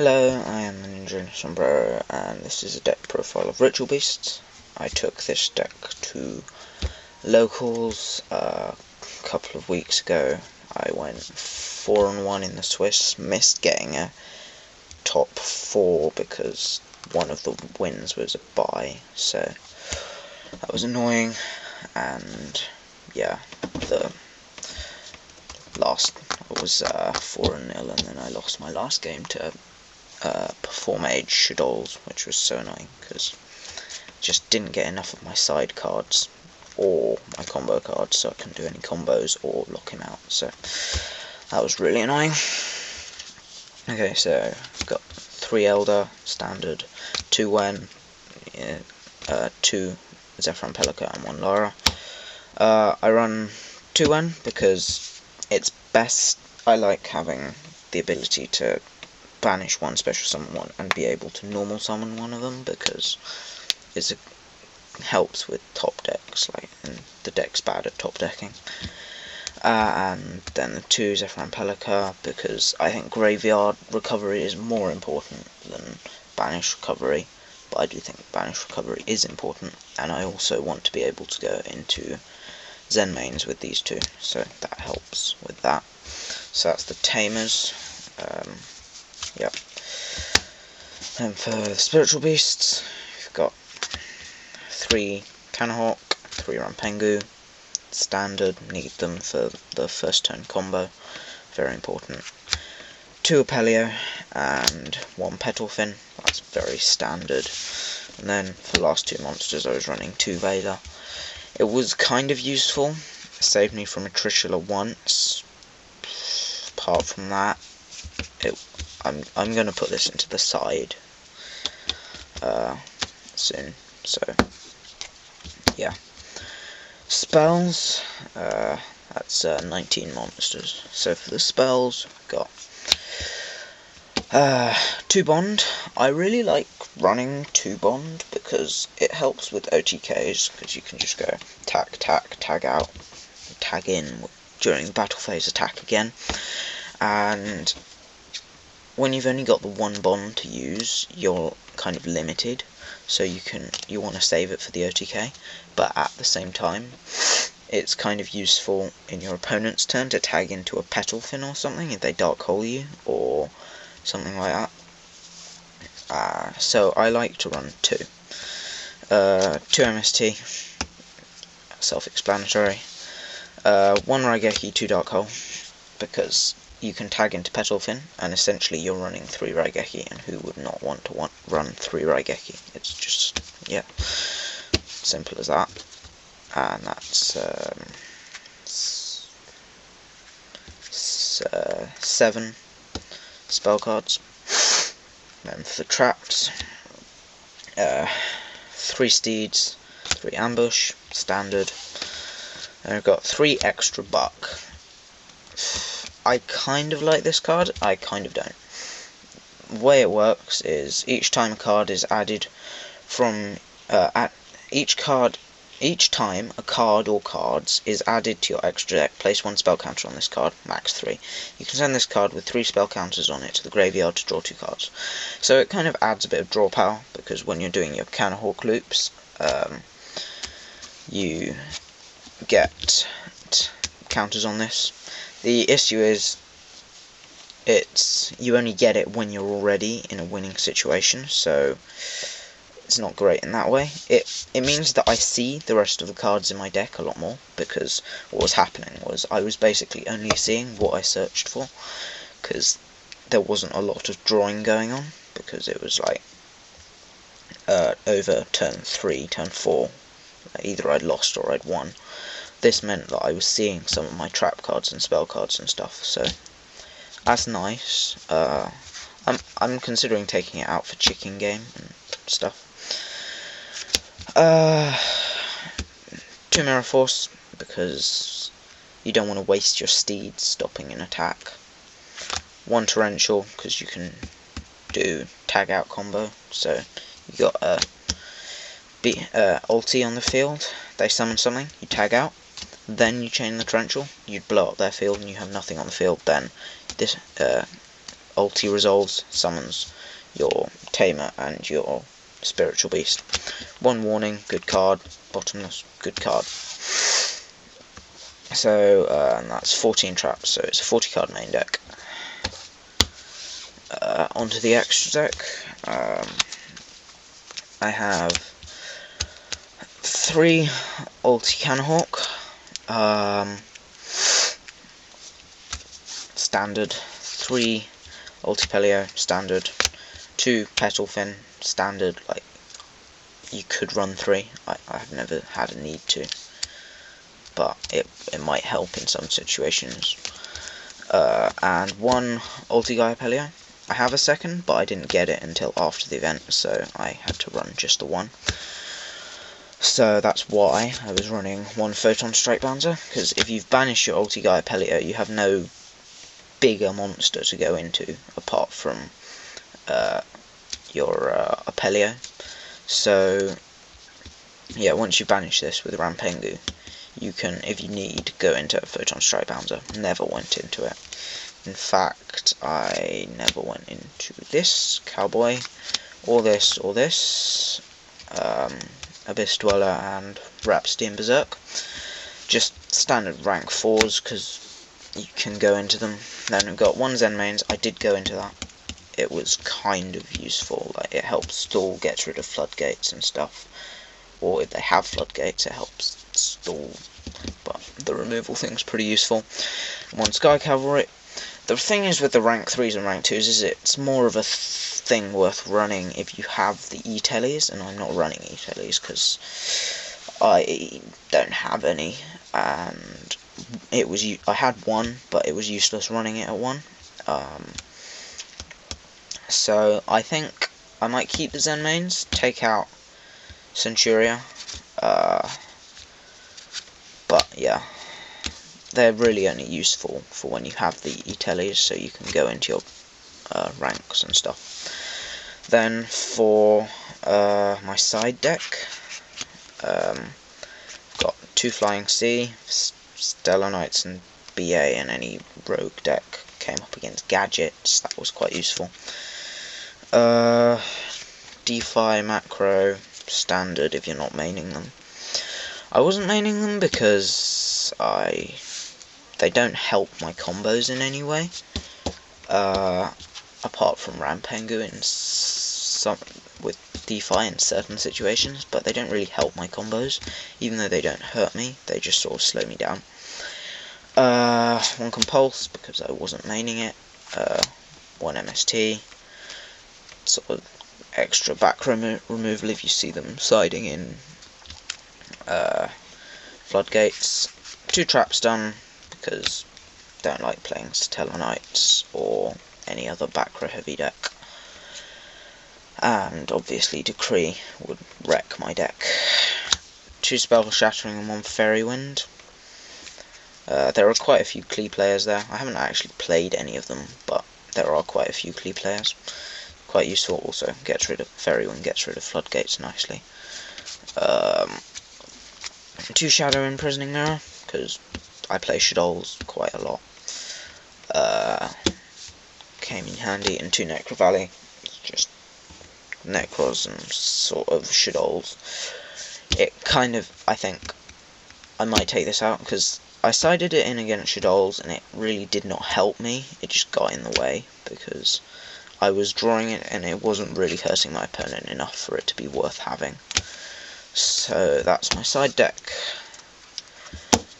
Hello, I am the Ninja Sombrero, and this is a deck profile of Ritual Beasts. I took this deck to locals a couple of weeks ago. I went 4-1 in the Swiss, missed getting a top 4 because one of the wins was a bye, so that was annoying. And yeah, the last was 4-0, and then I lost my last game to Performage Shaddolls, which was so annoying because I just didn't get enough of my side cards or my combo cards, so I couldn't do any combos or lock him out, so that was really annoying. Okay, so I've got 3 Elder, standard, 2 Wen, 2 Zephyr Pelika and 1 Lara. I run 2 Wen because it's best. I like having the ability to banish one special summon and be able to normal summon one of them, because it helps with top decks, and the deck's bad at top decking. And then the 2 Zephyr Pelika, because I think graveyard recovery is more important than banish recovery, but I do think banish recovery is important, and I also want to be able to go into Zen mains with these 2, so that helps with that. So that's the Tamers. Yep. And for the Spiritual Beasts, you've got 3 Canahawk, 3 Rampengu, standard, need them for the first turn combo, very important. 2 Apelio and 1 Petalfin, that's very standard. And then for the last 2 monsters I was running 2 Veiler. It was kind of useful, it saved me from a Trishula once. Apart from that, I'm going to put this into the side soon, so yeah. Spells, that's 19 monsters. So for the spells, I've got 2 Bond. I really like running 2 Bond because it helps with OTKs, because you can just go tag out, tag in during the battle phase, attack again. And when you've only got the 1 Bond to use, you're kind of limited, so you want to save it for the OTK, but at the same time it's kind of useful in your opponent's turn to tag into a Petalfin or something if they dark hole you or something like that. So I like to run 2. 2 MST, self-explanatory. 1 Raigeki, 2 Dark Hole, because you can tag into Petalfin, and essentially you're running 3 Raigeki, and who would not want to run 3 Raigeki? It's just, yeah, simple as that. And that's 7 spell cards. Then for the traps, 3 Steeds, 3 Ambush, standard. And I've got 3 Extra Buck. I kind of like this card, I kind of don't. The way it works is each time a card is added from each time a card or cards is added to your extra deck, place 1 spell counter on this card, max 3. You can send this card with 3 spell counters on it to the graveyard to draw 2 cards. So it kind of adds a bit of draw power, because when you're doing your Canahawk loops, you get counters on this. The issue is you only get it when you're already in a winning situation, so it's not great in that way. It means that I see the rest of the cards in my deck a lot more, because what was happening was I was basically only seeing what I searched for, because there wasn't a lot of drawing going on, because it was like over turn 3, turn 4, either I'd lost or I'd won. This meant that I was seeing some of my trap cards and spell cards and stuff, so that's nice. I'm considering taking it out for chicken game and stuff. 2 Mirror Force, because you don't want to waste your steeds stopping an attack. 1 Torrential, because you can do tag out combo, so you got a ulti on the field, they summon something, you tag out, then you chain the torrential, you'd blow up their field and you have nothing on the field, then this ulti resolves, summons your Tamer and your Spiritual Beast. One warning, good card. Bottomless, good card. So, and that's 14 traps, so it's a 40 card main deck. Onto the extra deck. I have 3 ulti Cannonhawk. Standard. 3 ulti Pelio, standard. 2 Petalfin, standard. Like, you could run 3. I've never had a need to, but it might help in some situations. And 1 ulti Gaia Pelio. I have a second, but I didn't get it until after the event, so I had to run just the 1. So that's why I was running 1 Photon Strike Bouncer, because if you've banished your ulti Gaia Pelio, you have no bigger monster to go into apart from your Apelio. So yeah, once you banish this with Rampengu, you can, if you need, go into Photon Strike Bouncer. Never went into it. In fact, I never went into this Cowboy, or this, Abyss Dweller and Rhapsody and Berserk. Just standard rank 4s, because you can go into them. Then we've got 1 Zen mains. I did go into that. It was kind of useful. Like, it helps stall, gets rid of floodgates and stuff. Or if they have floodgates, it helps stall. But the removal thing's pretty useful. 1 Sky Cavalry. The thing is with the rank 3s and rank 2s is it's more of a thing worth running if you have the E-Tellies, and I'm not running E-Tellies because I don't have any, and I had 1, but it was useless running it at 1. So I think I might keep the Zen mains, take out Centuria, but yeah, they're really only useful for when you have the E-Tellies, so you can go into your ranks and stuff. Then for my side deck, got 2 Flying Sea, Stellar Knights and BA, and any rogue deck came up against gadgets. That was quite useful. DeFi macro, standard if you're not maining them. I wasn't maining them because they don't help my combos in any way, apart from Rampengu with DeFi in certain situations, but they don't really help my combos. Even though they don't hurt me, they just sort of slow me down. 1 Compulse, because I wasn't maining it. 1 MST, sort of extra back removal if you see them siding in floodgates. 2 traps done, because don't like playing Stellar Knights or any other back row heavy deck. And obviously Decree would wreck my deck. 2 Spell Shattering and 1 Fairy Wind. There are quite a few Klee players there. I haven't actually played any of them, but there are quite a few Klee players. Quite useful also. Gets rid of Fairy Wind, gets rid of floodgates nicely. 2 Shadow Imprisoning Mirror, because I play Shaddolls quite a lot. Came in handy, and 2 Necro Valley. Just Necros and sort of Shaddolls. It kind of, I think, I might take this out, because I sided it in against Shaddolls, and it really did not help me. It just got in the way, because I was drawing it, and it wasn't really hurting my opponent enough for it to be worth having. So that's my side deck.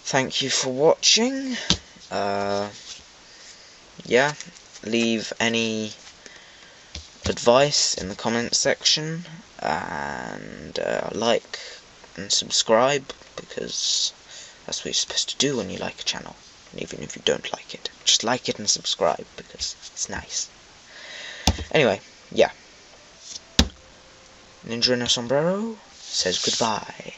Thank you for watching. Yeah, leave any advice in the comments section, and like and subscribe, because that's what you're supposed to do when you like a channel. And even if you don't like it, just like it and subscribe, because it's nice. Anyway, yeah. Ninja in a Sombrero says goodbye.